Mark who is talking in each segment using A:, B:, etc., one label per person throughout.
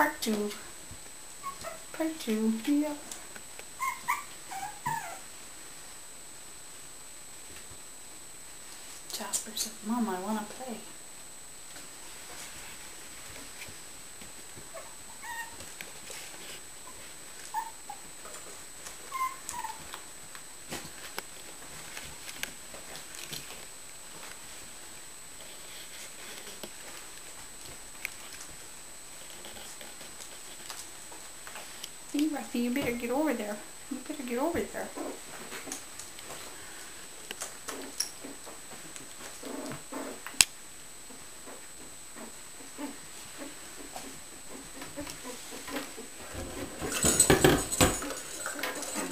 A: Part 2. Part 2. Yep. Jasper said, Mom, I want to play. Hey, Ruffy, you better get over there. You better get over there.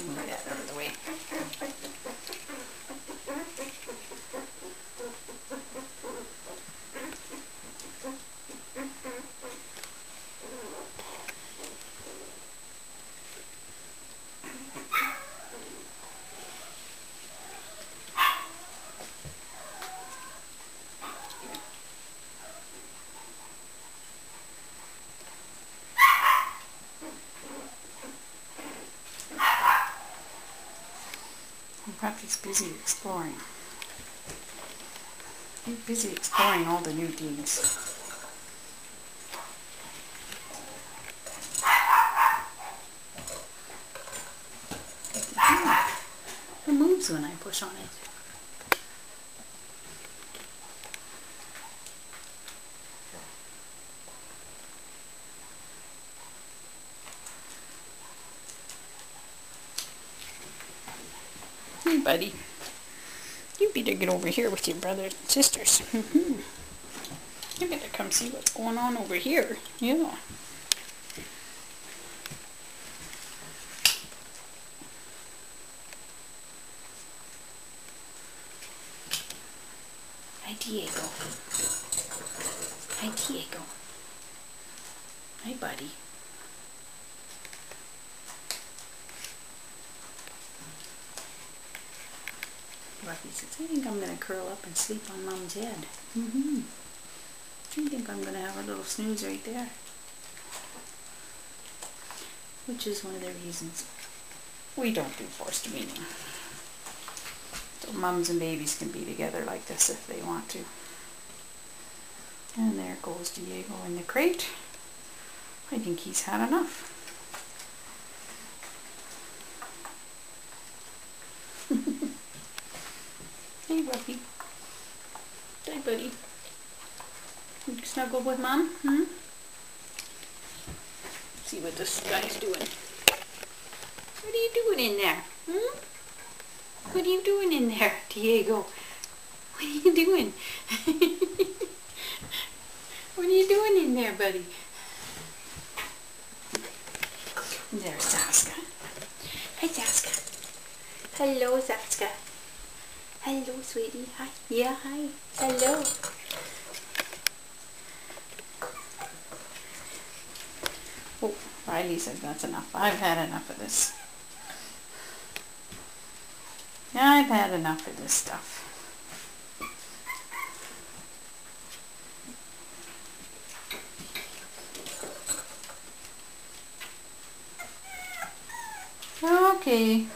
A: Move that out of the way. Ruffy's busy exploring. He's busy exploring all the new things. It moves when I push on it. Hey, buddy. You better get over here with your brothers and sisters. You better come see what's going on over here. Yeah. Hi, Diego. Hi, Diego. Hi, buddy. Ruffy says, I think I'm going to curl up and sleep on Mom's head. I think I'm going to have a little snooze right there. Which is one of the reasons we don't do forced weaning. So mums and babies can be together like this if they want to. And there goes Diego in the crate. I think he's had enough. Hey, Ruffy. Hey, buddy. You snuggle with Mom? See what this guy's doing. What are you doing in there? What are you doing in there, Diego? What are you doing? What are you doing in there, buddy? There's Saska. Hi, Saska. Hello, Saska. Hello, sweetie. Hi. Yeah, hi. Hello. Oh, Riley says that's enough. I've had enough of this. I've had enough of this stuff. Okay.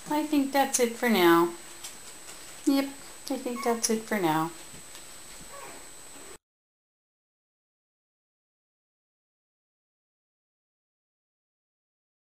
A: I think that's it for now. Yep, I think that's it for now.